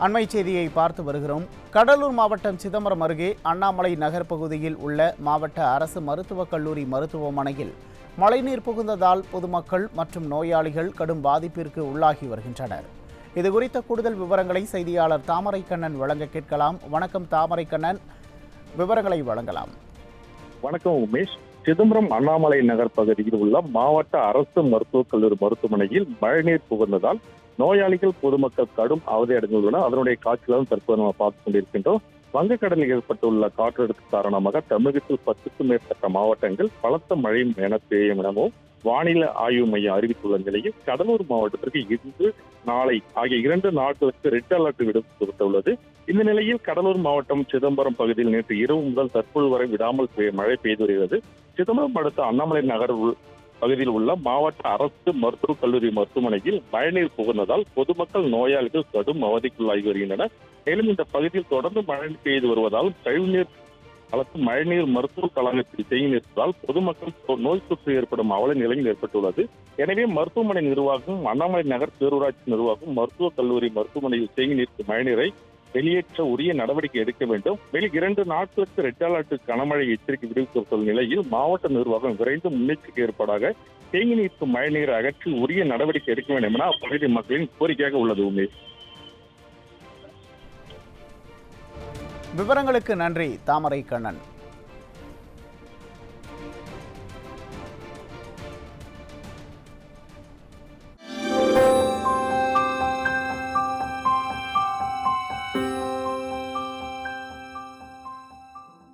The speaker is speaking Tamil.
அண்மை செய்தியை பார்த்து வருகிறோம். கடலூர் மாவட்டம் சிதம்பரம் அருகே அண்ணாமலை நகர் பகுதியில் உள்ள மாவட்ட அரசு மருத்துவக் கல்லூரி மருத்துவமனையில் மழைநீர் புகுந்ததால் பொதுமக்கள் மற்றும் நோயாளிகள் கடும் பாதிப்பிற்கு உள்ளாகி வருகின்றனர். இதுகுறித்த கூடுதல் விவரங்களை செய்தியாளர் தாமரைக்கண்ணன் வழங்க கேட்கலாம். வணக்கம் தாமரைக்கண்ணன், விவரங்களை வழங்கலாம். வணக்கம் உமேஷ். சிதம்பரம் அண்ணாமலை நகர் பகுதியில் உள்ள மாவட்ட அரசு மருத்துவக் கல்லூரி மருத்துவமனையில் மழைநீர் புகுந்ததால் நோயாளிகள் பொதுமக்கள் கடும் அவதியடைந்துள்ளனர். அதனுடைய காட்சிகளும் தற்போது நம்ம பார்த்துக் கொண்டிருக்கின்றோம். வங்கக்கடலில் ஏற்பட்டுள்ள காற்றழுத்த காரணமாக தமிழகத்தில் 10க்கும் மேற்பட்ட மாவட்டங்கள் பலத்த மழை என பெய்யும் எனவும் வானிலை ஆய்வு மையம் அறிவித்துள்ள நிலையில் கடலூர் மாவட்டத்திற்கு இன்று நாளை ஆகிய 2 நாட்களுக்கு ரெட் அலர்ட் விடுக்கப்பட்டுள்ளது. இந்த நிலையில் கடலூர் மாவட்டம் சிதம்பரம் பகுதியில் நேற்று இரவு முதல் தற்போது வரை விடாமல் மழை பெய்து வருகிறது. சிதம்பரம் அடுத்த அண்ணாமலை நகர் பகுதியில் உள்ள மாவட்ட அரசு மருத்துவக் கல்லூரி மருத்துவமனையில் மழைநீர் புகுந்ததால் பொதுமக்கள் நோயாளிகள் கடும் அவதிக்குள்ளாகி வருகின்றனர். மேலும் இந்த பகுதியில் தொடர்ந்து மழை பெய்து வருவதால் கழிவுநீர் கலக்கும் மழைநீர் மருத்துவ கழகத்தில் தேங்கி நிற்பதால் பொதுமக்கள் நோய் தொற்று ஏற்படும் அவல நிலையில் ஏற்பட்டுள்ளது. எனவே மருத்துவமனை நிர்வாகம், அண்ணாமலை நகர் பேரூராட்சி நிர்வாகம் மருத்துவக் கல்லூரி மருத்துவமனையில் தேங்கி நிற்கும் மழைநீரை வெளியேற்ற உரிய நடவடிக்கை எடுக்க வேண்டும். மேலும் 2 நாட்களுக்கு ரெட் அலர்ட் கனமழை எச்சரிக்கை விடுவிக்கப்பட்டுள்ள நிலையில் மாவட்ட நிர்வாகம் விரைந்து முன்னெச்சரிக்கை ஏற்பாடாக தேங்கி நிற்கும் மழைநீரை அகற்றி உரிய நடவடிக்கை எடுக்க வேண்டும் என அப்பகுதி மக்களின் கோரிக்கையாக உள்ளது. உமேஷ், விவரங்களுக்கு நன்றி தாமரைக்கண்ணன்.